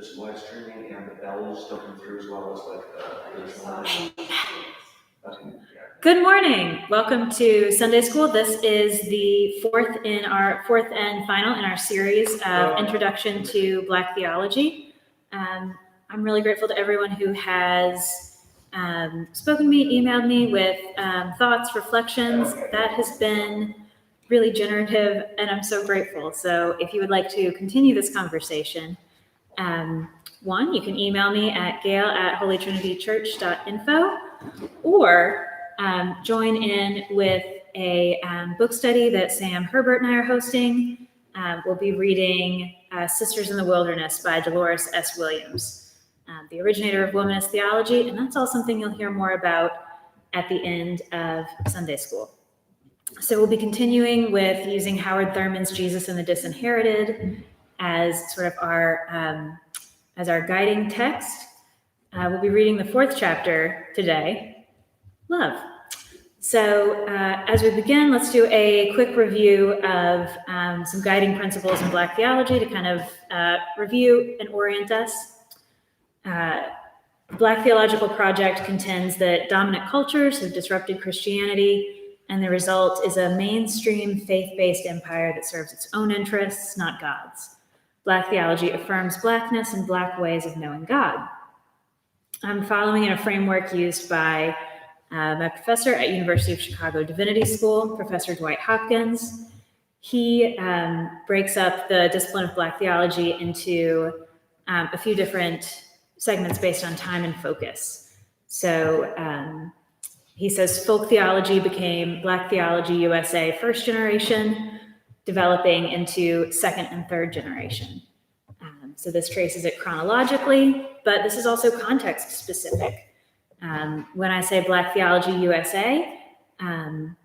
this live streaming and the bells don't come through as well as like the okay. Good morning. Welcome to Sunday School. This is the fourth and final in our series of Introduction to Black Theology. I'm really grateful to everyone who has spoken to me, emailed me with thoughts, reflections. That has been really generative, and I'm so grateful. So if you would like to continue this conversation, one, you can email me at gail@holytrinitychurch.info, or join in with a book study that Sam Herbert and I are hosting. We'll be reading Sisters in the Wilderness by Dolores S. Williams, the originator of womanist theology, and that's all something you'll hear more about at the end of Sunday School. So we'll be continuing with using Howard Thurman's Jesus and the Disinherited as sort of our guiding text. We'll be reading the fourth chapter today, Love. So as we begin, let's do a quick review of some guiding principles in Black theology to kind of review and orient us. The Black Theological Project contends that dominant cultures have disrupted Christianity, and the result is a mainstream faith-based empire that serves its own interests, not God's. Black theology affirms Blackness and Black ways of knowing God. I'm following in a framework used by my professor at University of Chicago Divinity School, Professor Dwight Hopkins. He breaks up the discipline of Black theology into a few different segments based on time and focus. So he says folk theology became Black theology USA first generation, developing into second and third generation. So this traces it chronologically, but this is also context specific. When I say Black theology USA, I'm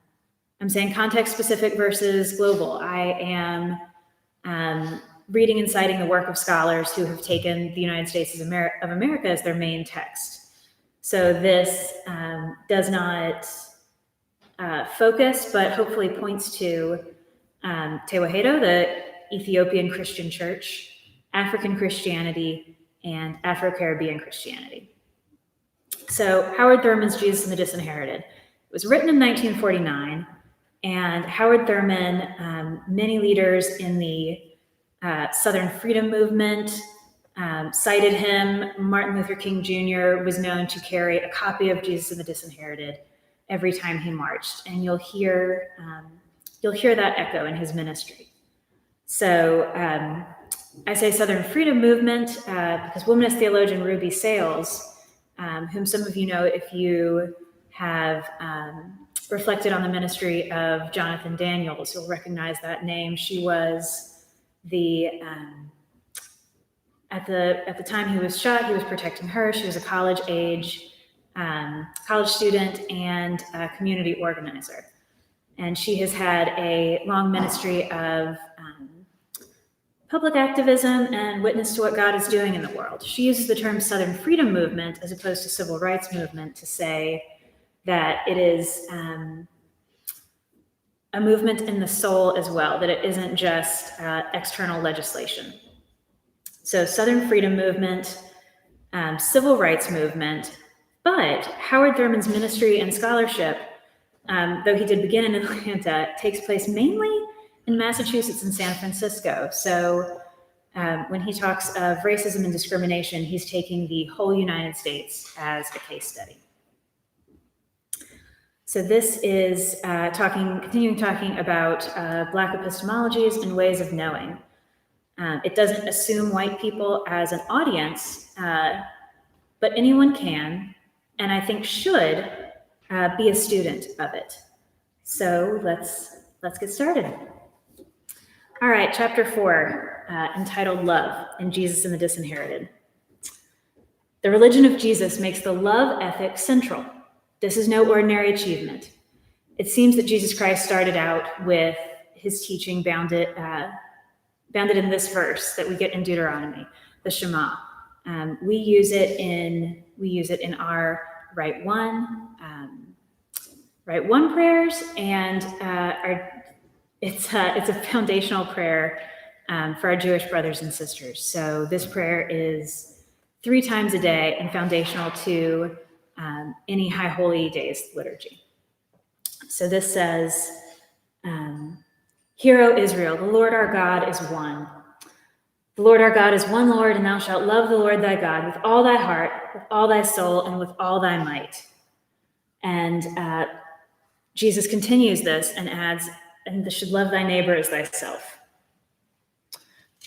saying context specific versus global. I am reading and citing the work of scholars who have taken the United States of America as their main text. So this does not focus, but hopefully points to Tewahedo, the Ethiopian Christian Church, African Christianity, and Afro-Caribbean Christianity. So Howard Thurman's Jesus and the Disinherited. It was written in 1949, and Howard Thurman, many leaders in the Southern Freedom Movement cited him. Martin Luther King Jr. was known to carry a copy of Jesus and the Disinherited every time he marched, and you'll hear that echo in his ministry. So I say Southern Freedom Movement because womanist theologian Ruby Sales, whom some of you know if you have reflected on the ministry of Jonathan Daniels, you'll recognize that name. She was at the time he was shot, he was protecting her. She was a college student and a community organizer. And she has had a long ministry of public activism and witness to what God is doing in the world. She uses the term Southern Freedom Movement as opposed to Civil Rights Movement to say that it is a movement in the soul as well, that it isn't just external legislation. So Southern Freedom Movement, Civil Rights Movement, but Howard Thurman's ministry and scholarship, though he did begin in Atlanta, takes place mainly in Massachusetts and San Francisco. So when he talks of racism and discrimination, he's taking the whole United States as a case study. So this is continuing talking about Black epistemologies and ways of knowing. It doesn't assume white people as an audience, but anyone can, and I think should, be a student of it. So let's get started. All right, chapter 4, entitled Love and Jesus and the Disinherited. The religion of Jesus makes the love ethic central. This is no ordinary achievement. It seems that Jesus Christ started out with his teaching bounded in this verse that we get in Deuteronomy, the Shema. We use it in our Rite One prayers, and it's a foundational prayer for our Jewish brothers and sisters. So this prayer is 3 times a day and foundational to any High Holy Days liturgy. So this says, Hear, O Israel, the Lord our God is one. The Lord our God is one Lord, and thou shalt love the Lord thy God with all thy heart, with all thy soul, and with all thy might. And Jesus continues this and adds, and thou should love thy neighbor as thyself.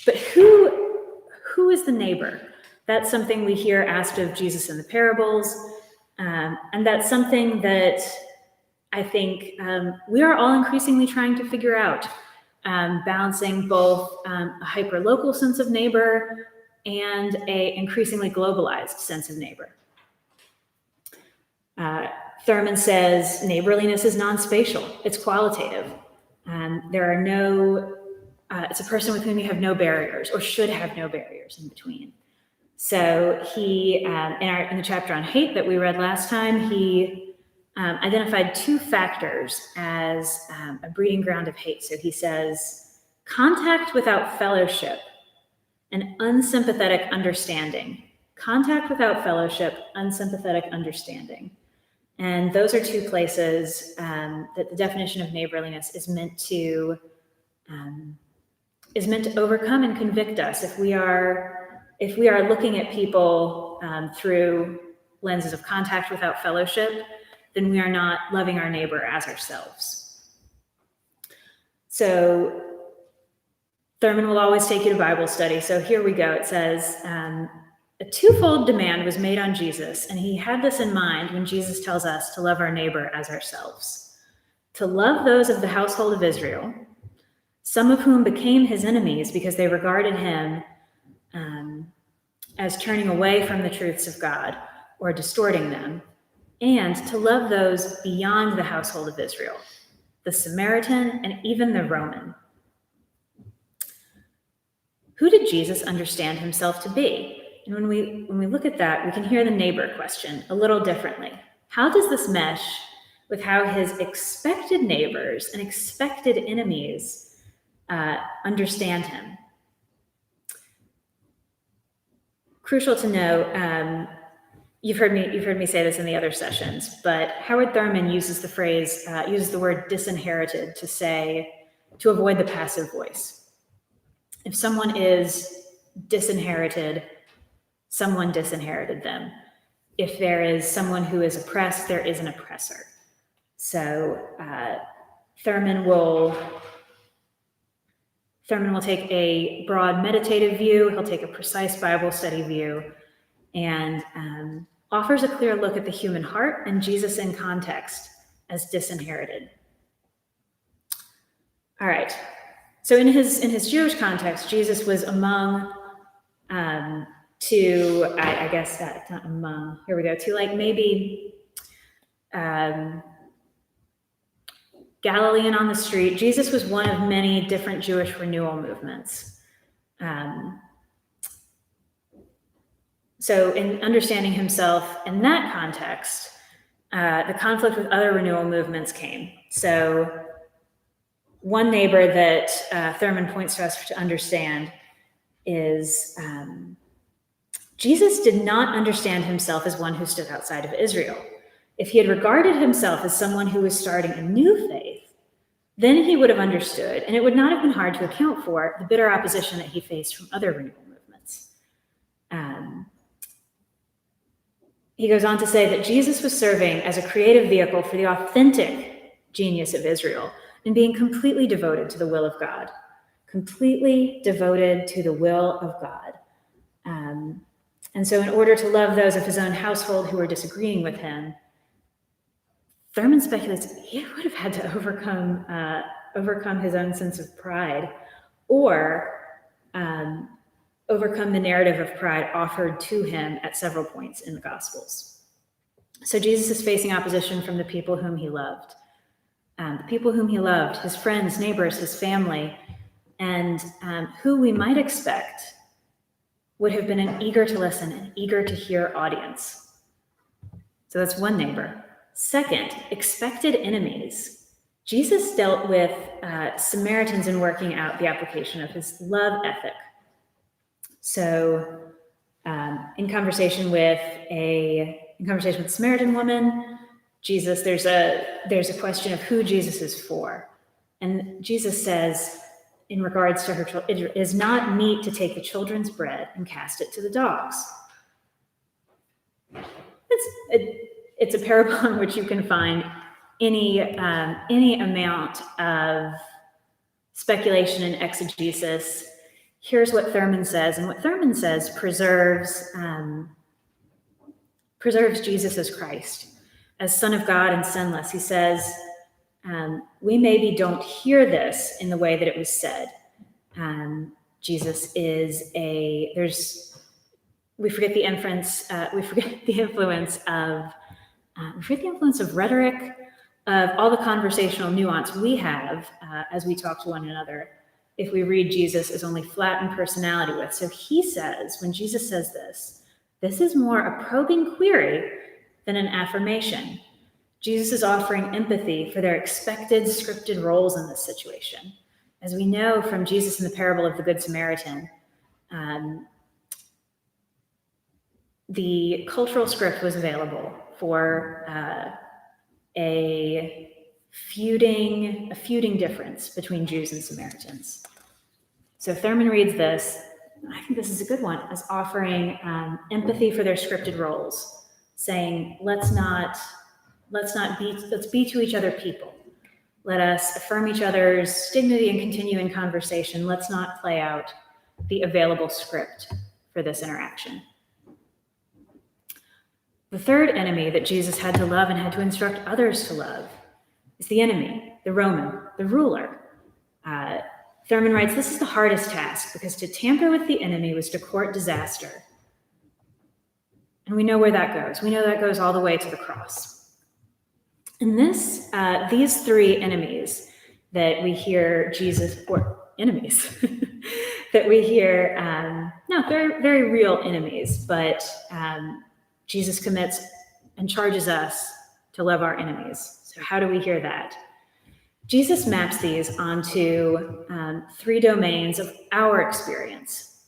But who is the neighbor? That's something we hear asked of Jesus in the parables. And that's something that I think we are all increasingly trying to figure out, balancing both a hyper-local sense of neighbor and a increasingly globalized sense of neighbor. Thurman says neighborliness is non-spatial, it's qualitative. There are no, it's a person with whom you have no barriers or should have no barriers in between. So he, in the chapter on hate that we read last time, he identified 2 factors as a breeding ground of hate. So he says, contact without fellowship and unsympathetic understanding. Contact without fellowship, unsympathetic understanding. And those are 2 places that the definition of neighborliness is meant to overcome and convict us. If we are looking at people through lenses of contact without fellowship, then we are not loving our neighbor as ourselves. So Thurman will always take you to Bible study. So here we go. It says, a 2-fold demand was made on Jesus, and he had this in mind when Jesus tells us to love our neighbor as ourselves. To love those of the household of Israel, some of whom became his enemies because they regarded him as turning away from the truths of God or distorting them, and to love those beyond the household of Israel, the Samaritan and even the Roman. Who did Jesus understand himself to be? And when we look at that, we can hear the neighbor question a little differently. How does this mesh with how his expected neighbors and expected enemies understand him? Crucial to know, you've heard me say this in the other sessions, but Howard Thurman uses the word disinherited to avoid the passive voice. If someone is disinherited, someone disinherited them. If there is someone who is oppressed, there is an oppressor. So Thurman will take a broad meditative view. He'll take a precise Bible study view, and offers a clear look at the human heart and Jesus in context as disinherited. All right. So in his Jewish context, Jesus was among to like maybe Galilean on the street. Jesus was one of many different Jewish renewal movements. So in understanding himself in that context, the conflict with other renewal movements came. So one neighbor that Thurman points to us to understand is Jesus did not understand himself as one who stood outside of Israel. If he had regarded himself as someone who was starting a new faith, then he would have understood, and it would not have been hard to account for the bitter opposition that he faced from other renewal movements. He goes on to say that Jesus was serving as a creative vehicle for the authentic genius of Israel and being completely devoted to the will of God. Completely devoted to the will of God. And so in order to love those of his own household who were disagreeing with him, Thurman speculates he would have had to overcome his own sense of pride, or overcome the narrative of pride offered to him at several points in the Gospels. So Jesus is facing opposition from the people whom he loved. His friends, neighbors, his family, and who we might expect would have been an eager to listen and eager to hear audience. So that's one neighbor. Second, expected enemies. Jesus dealt with Samaritans in working out the application of his love ethic. So, in conversation with a Samaritan woman, Jesus, there's a question of who Jesus is for, and Jesus says, in regards to her children, it is not meet to take the children's bread and cast it to the dogs. It's a parable in which you can find any amount of speculation and exegesis. Here's what Thurman says, and what Thurman says preserves Jesus as Christ, as Son of God and sinless. He says, we maybe don't hear this in the way that it was said. Jesus is we forget the influence of rhetoric, of all the conversational nuance we have as we talk to one another, if we read Jesus as only flattened personality with. So he says, when Jesus says this is more a probing query than an affirmation. Jesus is offering empathy for their expected scripted roles in this situation. As we know from Jesus in the parable of the Good Samaritan, the cultural script was available for a feuding difference between Jews and Samaritans. So Thurman reads this, I think this is a good one, as offering empathy for their scripted roles, saying, let's be to each other people. Let us affirm each other's dignity and continue in conversation. Let's not play out the available script for this interaction. The third enemy that Jesus had to love and had to instruct others to love is the enemy, the Roman, the ruler. Thurman writes, this is the hardest task because to tamper with the enemy was to court disaster. And we know where that goes. We know that goes all the way to the cross. And these three enemies that we hear Jesus, or enemies, that we hear, they're very real enemies, but Jesus commits and charges us to love our enemies. So how do we hear that? Jesus maps these onto three domains of our experience.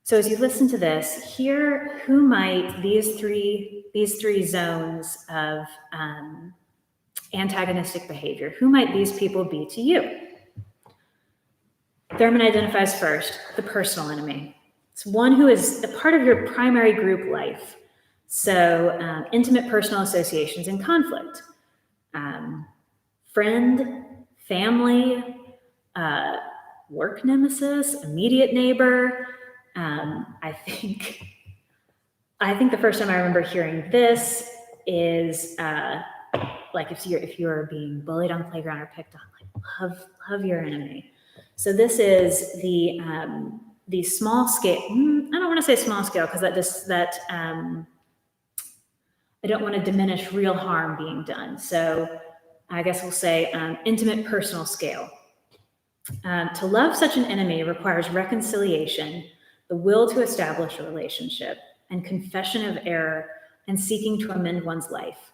So as you listen to this, hear who might these three zones of antagonistic behavior, who might these people be to you? Thurman identifies first the personal enemy. It's one who is a part of your primary group life. So intimate personal associations in conflict. Friend, family, work nemesis, immediate neighbor. I think the first time I remember hearing this is like if you're being bullied on the playground or picked on, like love your enemy. So this is the small scale. I don't want to say small scale because I don't want to diminish real harm being done. So I guess we'll say intimate personal scale. To love such an enemy requires reconciliation, the will to establish a relationship, and confession of error and seeking to amend one's life.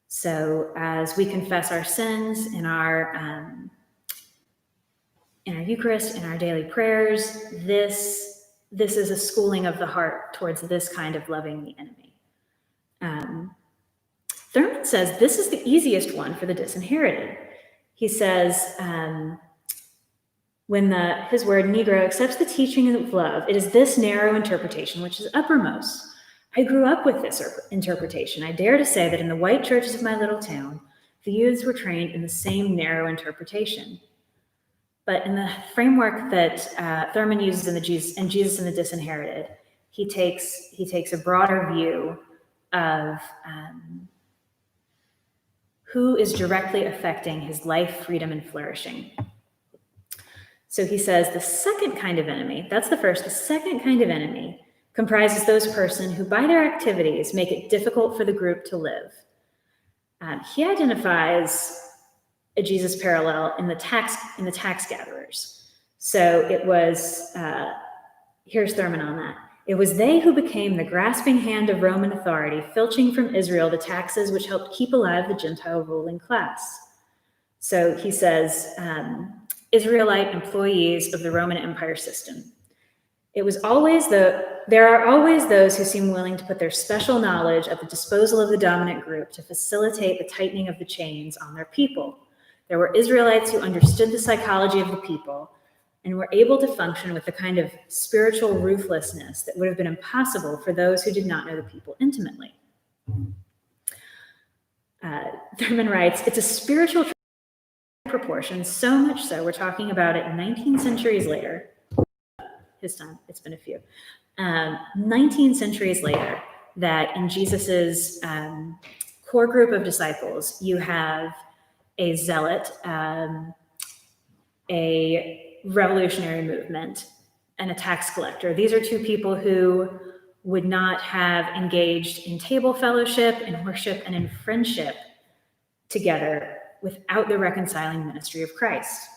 So as we confess our sins in our Eucharist, in our daily prayers, this is a schooling of the heart towards this kind of loving the enemy. Thurman says this is the easiest one for the disinherited. He says, when his word Negro accepts the teaching of love, it is this narrow interpretation which is uppermost. I grew up with this interpretation. I dare to say that in the white churches of my little town, the youths were trained in the same narrow interpretation. But in the framework that Thurman uses in Jesus and the Disinherited, he takes a broader view of who is directly affecting his life, freedom, and flourishing. So he says the second kind of enemy, that's the first, the second kind of enemy comprises those persons who by their activities make it difficult for the group to live. He identifies a Jesus parallel in the tax gatherers. So it was, here's Thurman on that. It was they who became the grasping hand of Roman authority, filching from Israel the taxes which helped keep alive the Gentile ruling class. So he says, Israelite employees of the Roman Empire system. There are always those who seem willing to put their special knowledge at the disposal of the dominant group to facilitate the tightening of the chains on their people. There were Israelites who understood the psychology of the people and were able to function with the kind of spiritual ruthlessness that would have been impossible for those who did not know the people intimately. Thurman writes, it's a spiritual proportion, so much so, we're talking about it 19 centuries later. His time, it's been a few. 19 centuries later, that in Jesus's core group of disciples, you have a zealot, a revolutionary movement, and a tax collector. These are two people who would not have engaged in table fellowship, in worship, and in friendship together without the reconciling ministry of Christ.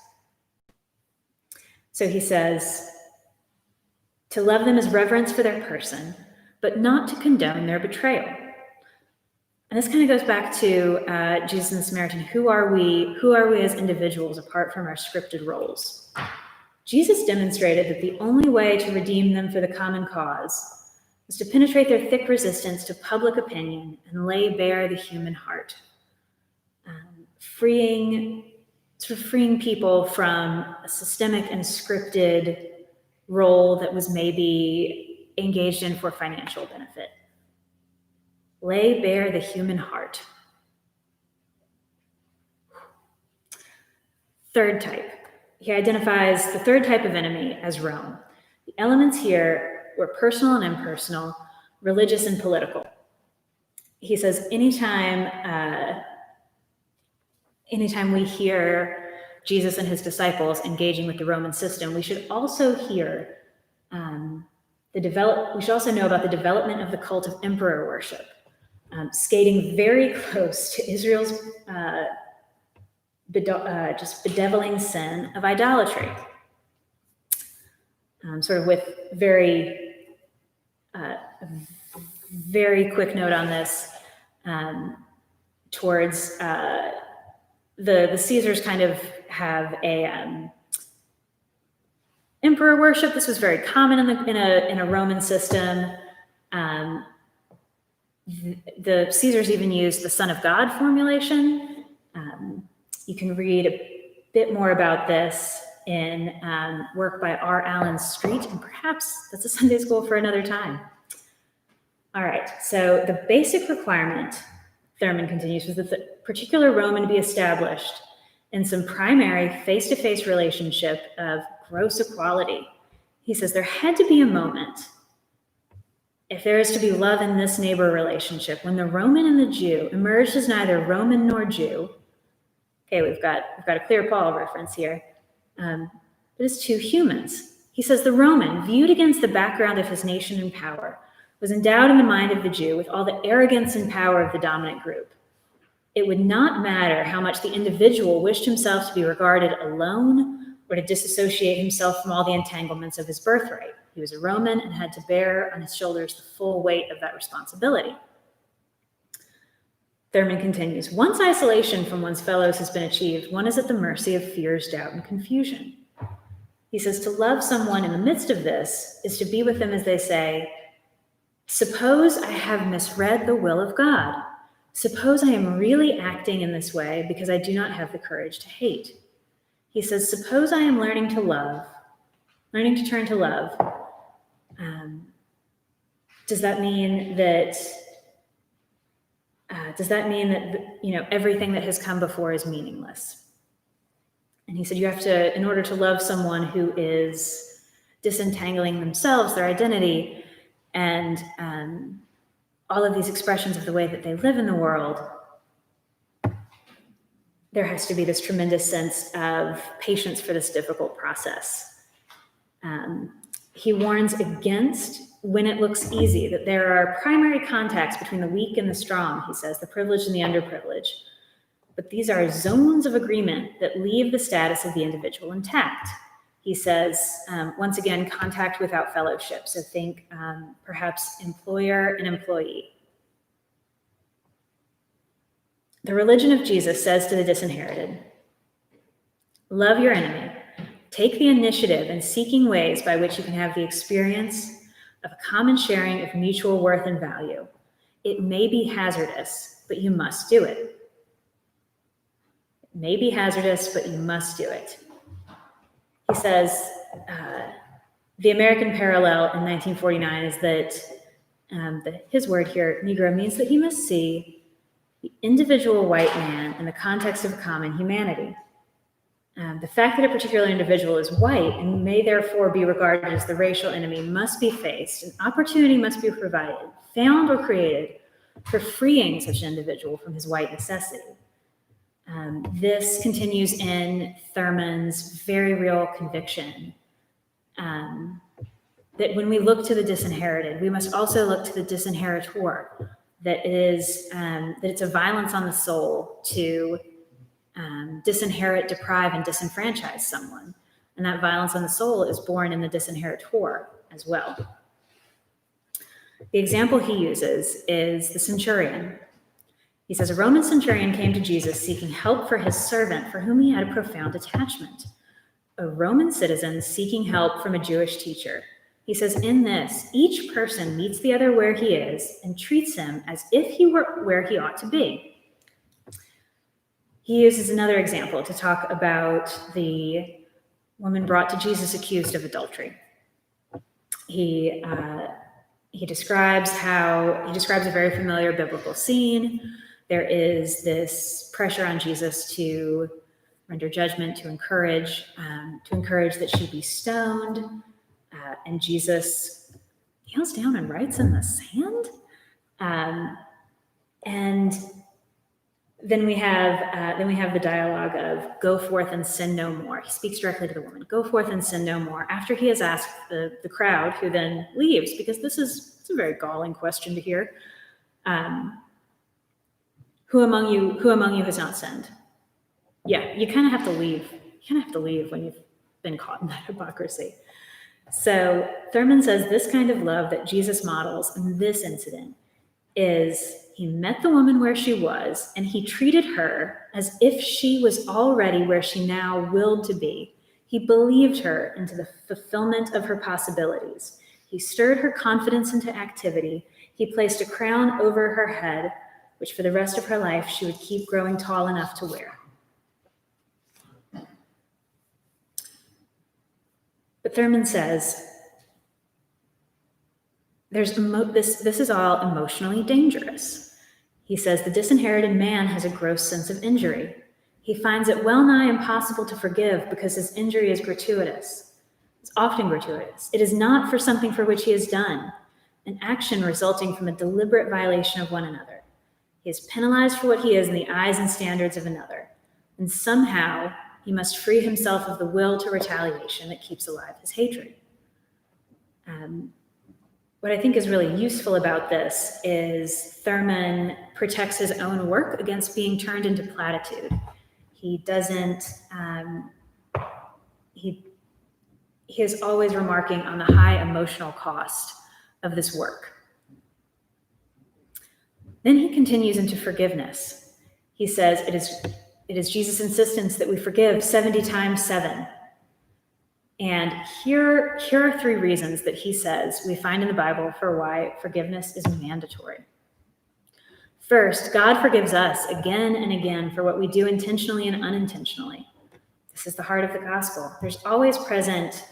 So he says, to love them is reverence for their person, but not to condone their betrayal. And this kind of goes back to Jesus and the Samaritan. Who are we as individuals apart from our scripted roles? Jesus demonstrated that the only way to redeem them for the common cause was to penetrate their thick resistance to public opinion and lay bare the human heart, freeing people from a systemic and scripted role that was maybe engaged in for financial benefit. Lay bare the human heart. Third type. He identifies the third type of enemy as Rome. The elements here were personal and impersonal, religious and political. He says anytime we hear Jesus and his disciples engaging with the Roman system, we should also hear we should also know about the development of the cult of emperor worship, skating very close to Israel's just bedeviling sin of idolatry. Sort of with very quick note on this, towards the Caesars kind of have a emperor worship. This was very common in a Roman system. The Caesars even used the Son of God formulation. You can read a bit more about this in work by R. Allen Street, and perhaps that's a Sunday school for another time. All right, so the basic requirement, Thurman continues, was that the particular Roman be established in some primary face-to-face relationship of gross equality. He says there had to be a moment, if there is to be love in this neighbor relationship, when the Roman and the Jew emerged as neither Roman nor Jew. Okay, we've got a clear Paul reference here. But it's two humans. He says the Roman, viewed against the background of his nation and power, was endowed in the mind of the Jew with all the arrogance and power of the dominant group. It would not matter how much the individual wished himself to be regarded alone or to disassociate himself from all the entanglements of his birthright. He was a Roman and had to bear on his shoulders the full weight of that responsibility. Thurman continues, once isolation from one's fellows has been achieved, one is at the mercy of fears, doubt, and confusion. He says to love someone in the midst of this is to be with them as they say, suppose I have misread the will of God. Suppose I am really acting in this way because I do not have the courage to hate. He says, suppose I am learning to turn to love. Does that mean that everything that has come before is meaningless? And he said, you have to, in order to love someone who is disentangling themselves, their identity, and all of these expressions of the way that they live in the world, there has to be this tremendous sense of patience for this difficult process. He warns against when it looks easy, that there are primary contacts between the weak and the strong, he says, the privileged and the underprivileged. But these are zones of agreement that leave the status of the individual intact. He says, once again, contact without fellowship. So think perhaps employer and employee. The religion of Jesus says to the disinherited, Love your enemy. Take the initiative in seeking ways by which you can have the experience of a common sharing of mutual worth and value. It may be hazardous, but you must do it. It may be hazardous, but you must do it. He says, the American parallel in 1949 is that his word here, Negro, means that he must see the individual white man in the context of common humanity. The fact that a particular individual is white and may therefore be regarded as the racial enemy must be faced. An opportunity must be provided, found or created, for freeing such an individual from his white necessity. This continues in Thurman's very real conviction that when we look to the disinherited, we must also look to the disinheritor. That it's a violence on the soul to disinherit, deprive, and disenfranchise someone. And that violence on the soul is born in the disinheritor as well. The example he uses is the centurion. He says, a Roman centurion came to Jesus seeking help for his servant for whom he had a profound attachment. A Roman citizen seeking help from a Jewish teacher. He says, in this, each person meets the other where he is and treats him as if he were where he ought to be. He uses another example to talk about the woman brought to Jesus accused of adultery. He describes a very familiar biblical scene. There is this pressure on Jesus to render judgment, to encourage that she be stoned, and Jesus kneels down and writes in the sand. And then we have the dialogue of go forth and sin no more. He speaks directly to the woman. Go forth and sin no more. After he has asked the crowd, who then leaves, because it's a very galling question to hear. Who among you has not sinned? Yeah, you kind of have to leave. You kind of have to leave when you've been caught in that hypocrisy. So Thurman says this kind of love that Jesus models in this incident is he met the woman where she was, and he treated her as if she was already where she now willed to be. He believed her into the fulfillment of her possibilities. He stirred her confidence into activity. He placed a crown over her head, which for the rest of her life she would keep growing tall enough to wear. But Thurman says, this is all emotionally dangerous. He says the disinherited man has a gross sense of injury. He finds it well nigh impossible to forgive because his injury is gratuitous. It's often gratuitous. It is not for something for which he has done, an action resulting from a deliberate violation of one another. He is penalized for what he is in the eyes and standards of another, and somehow he must free himself of the will to retaliation that keeps alive his hatred. What I think is really useful about this is Thurman protects his own work against being turned into platitude. He doesn't, he is always remarking on the high emotional cost of this work. Then he continues into forgiveness. He says, it is Jesus' insistence that we forgive 70 times 7. And here are 3 reasons that he says we find in the Bible for why forgiveness is mandatory. First, God forgives us again and again for what we do intentionally and unintentionally. This is the heart of the gospel. This is always present,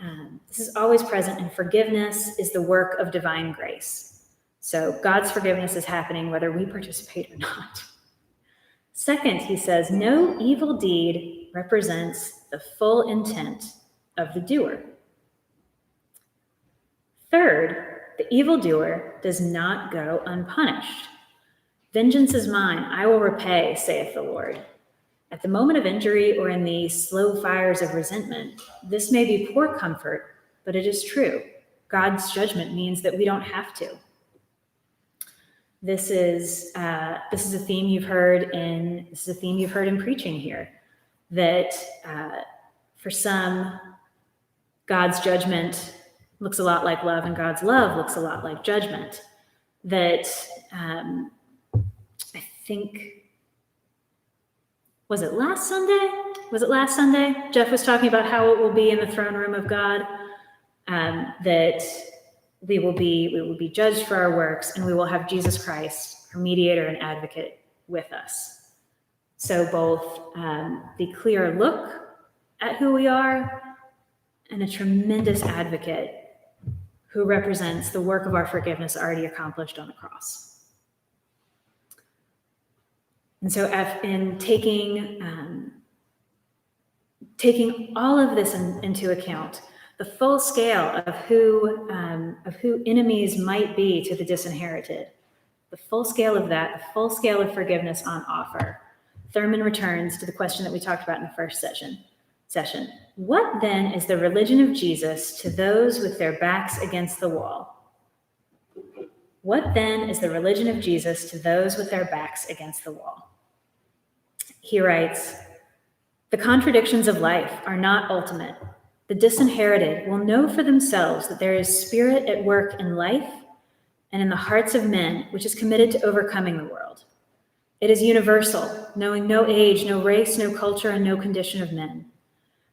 and forgiveness is the work of divine grace. So God's forgiveness is happening whether we participate or not. Second, he says, no evil deed represents the full intent of the doer. Third, the evildoer does not go unpunished. Vengeance is mine, I will repay, saith the Lord. At the moment of injury or in the slow fires of resentment, this may be poor comfort, but it is true. God's judgment means that we don't have to. This is a theme you've heard in preaching here, that for some, God's judgment looks a lot like love, and God's love looks a lot like judgment. That I think was it last Sunday? Jeff was talking about how it will be in the throne room of God, that we will be judged for our works, and we will have Jesus Christ, our mediator and advocate, with us. So both the clear look at who we are and a tremendous advocate who represents the work of our forgiveness already accomplished on the cross. And so in taking all of this into account, the full scale of who enemies might be to the disinherited, the full scale of that, the full scale of forgiveness on offer, Thurman returns to the question that we talked about in the first session. What then is the religion of Jesus to those with their backs against the wall? What then is the religion of Jesus to those with their backs against the wall? He writes, the contradictions of life are not ultimate. The disinherited will know for themselves that there is spirit at work in life and in the hearts of men, which is committed to overcoming the world. It is universal, knowing no age, no race, no culture, and no condition of men.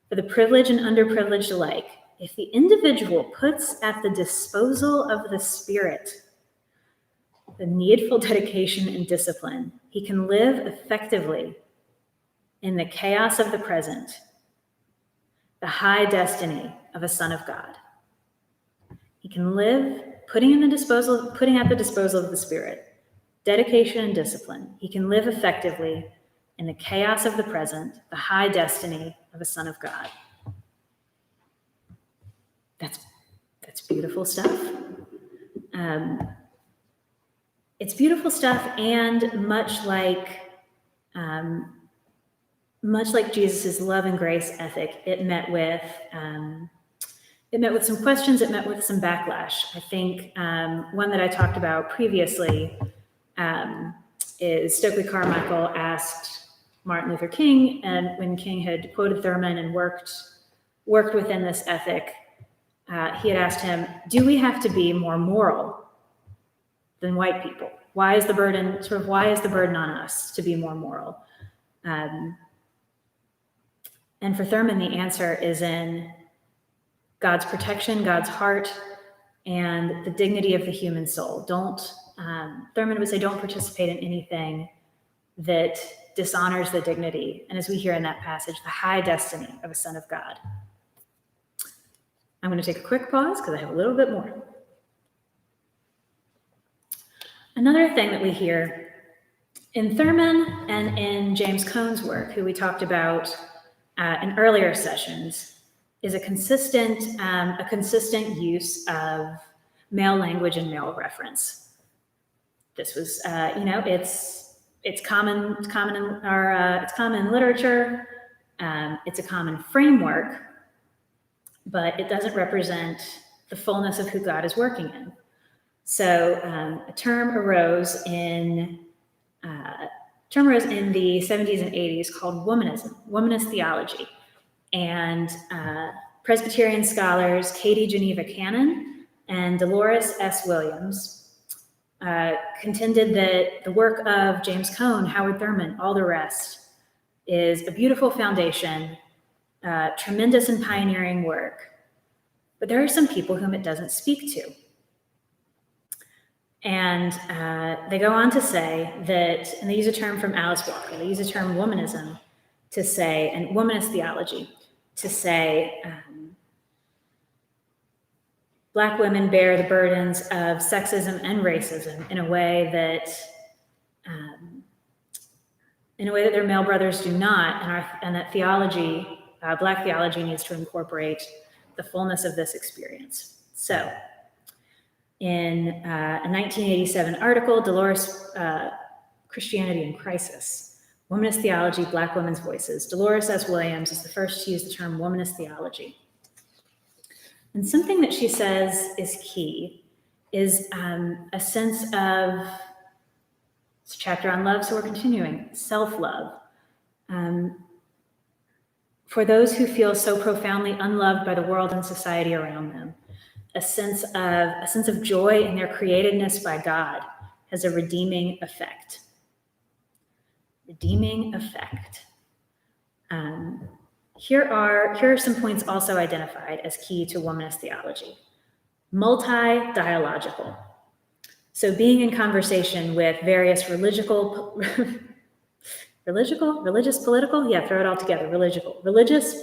For the privileged and underprivileged alike, if the individual puts at the disposal of the Spirit the needful dedication and discipline, he can live effectively in the chaos of the present, the high destiny of a son of God. He can live putting at the disposal of the Spirit, dedication and discipline. He can live effectively in the chaos of the present, the high destiny of a son of God. That's beautiful stuff. It's beautiful stuff, and much like Jesus's love and grace ethic, it met with some questions. It met with some backlash. I think one that I talked about previously is Stokely Carmichael asked Martin Luther King, and when King had quoted Thurman and worked within this ethic, he had asked him, do we have to be more moral than white people? Why is the burden on us to be more moral? And for Thurman, the answer is in God's protection, God's heart, and the dignity of the human soul. Thurman would say, don't participate in anything that dishonors the dignity, and as we hear in that passage, the high destiny of a son of God. I'm going to take a quick pause because I have a little bit more. Another thing that we hear in Thurman and in James Cone's work, who we talked about in earlier sessions, is a consistent use of male language and male reference. This was, it's common in literature. It's a common framework, but it doesn't represent the fullness of who God is working in. So a term arose in the 70s and 80s called womanism, womanist theology. And Presbyterian scholars Katie Geneva Cannon and Dolores S. Williams contended that the work of James Cone, Howard Thurman, all the rest, is a beautiful foundation, tremendous and pioneering work. But there are some people whom it doesn't speak to. And they go on to say that, and they use a term from Alice Walker, they use a term womanism to say, and womanist theology, to say Black women bear the burdens of sexism and racism in a way that their male brothers do not, and that theology, Black theology, needs to incorporate the fullness of this experience. So, in a 1987 article, Dolores, Christianity in Crisis, Womanist Theology, Black Women's Voices, Dolores S. Williams is the first to use the term womanist theology. And something that she says is key is a sense of, it's a chapter on love, so we're continuing, self-love. For those who feel so profoundly unloved by the world and society around them, a sense of joy in their createdness by God has a redeeming effect. Redeeming effect. Here are some points also identified as key to womanist theology. Multi-dialogical. So being in conversation with various religious,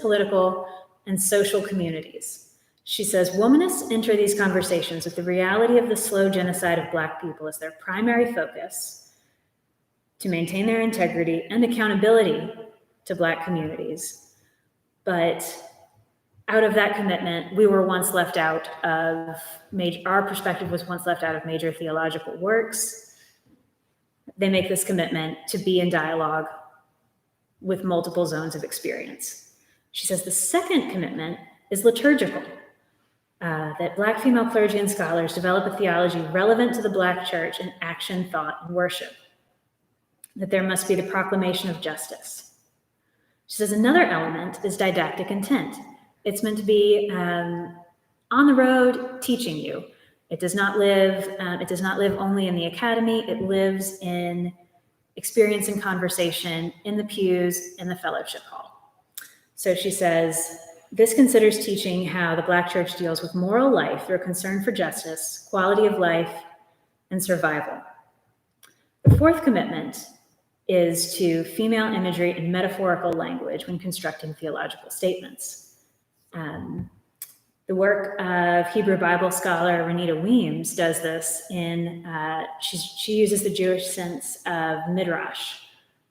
political, and social communities. She says, womanists enter these conversations with the reality of the slow genocide of Black people as their primary focus to maintain their integrity and accountability to Black communities. But out of that commitment, we were once left out of our perspective was once left out of major theological works. They make this commitment to be in dialogue with multiple zones of experience. She says the second commitment is liturgical, that Black female clergy and scholars develop a theology relevant to the Black church in action, thought, and worship, that there must be the proclamation of justice. She says another element is didactic intent. It's meant to be on the road teaching you. It does not live only in the academy. It lives in experience and conversation in the pews in the fellowship hall. So she says, this considers teaching how the Black church deals with moral life through a concern for justice, quality of life, and survival. The fourth commitment is to female imagery and metaphorical language when constructing theological statements. The work of Hebrew Bible scholar Renita Weems does this in, she uses the Jewish sense of midrash.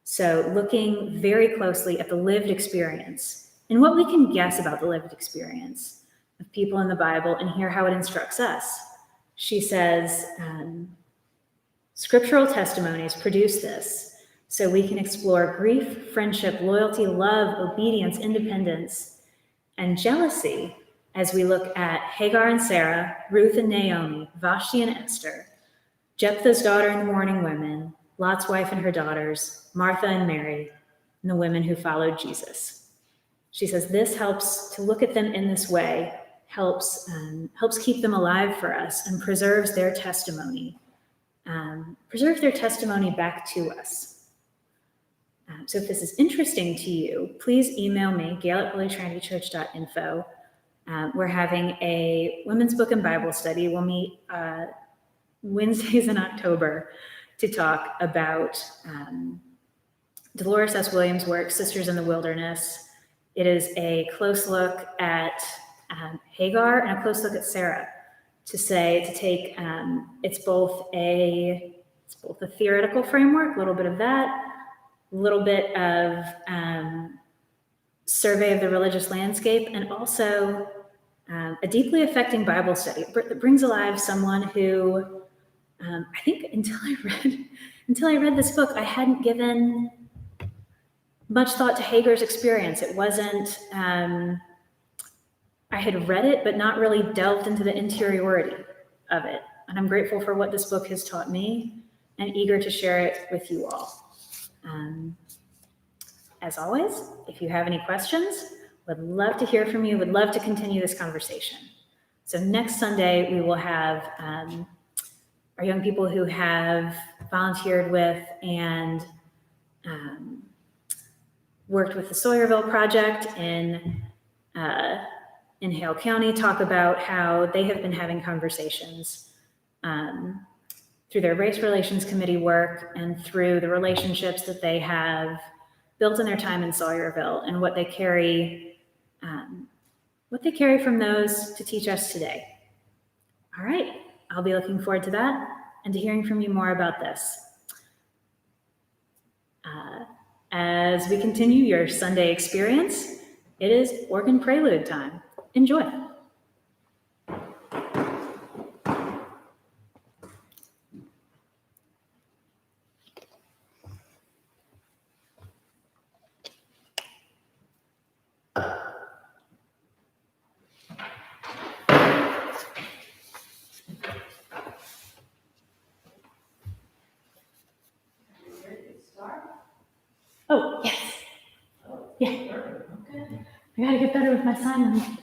So looking very closely at the lived experience and what we can guess about the lived experience of people in the Bible and hear how it instructs us. She says, scriptural testimonies produce this so we can explore grief, friendship, loyalty, love, obedience, independence, and jealousy as we look at Hagar and Sarah, Ruth and Naomi, Vashti and Esther, Jephthah's daughter and the mourning women, Lot's wife and her daughters, Martha and Mary, and the women who followed Jesus. She says this helps to look at them in this way, helps keep them alive for us and preserves their testimony back to us. So if this is interesting to you, please email me, gail@holytrinitychurch.info. We're having a women's book and Bible study. We'll meet Wednesdays in October to talk about Dolores S. Williams' work, Sisters in the Wilderness. It is a close look at Hagar and a close look at Sarah it's both a theoretical framework, a little bit of that, a little bit of survey of the religious landscape, and also a deeply affecting Bible study that brings alive someone who I think until I read this book, I hadn't given much thought to Hagar's experience. It wasn't, I had read it, but not really delved into the interiority of it. And I'm grateful for what this book has taught me and eager to share it with you all. As always, if you have any questions, would love to hear from you, would love to continue this conversation. So next Sunday, we will have our young people who have volunteered with and worked with the Sawyerville Project in Hale County talk about how they have been having conversations through their race relations committee work and through the relationships that they have built in their time in Sawyerville and what they carry from those to teach us today. All right, I'll be looking forward to that and to hearing from you more about this. As we continue your Sunday experience, it is organ prelude time. Enjoy. Oh, yes. Yeah. I gotta get better with my sign language.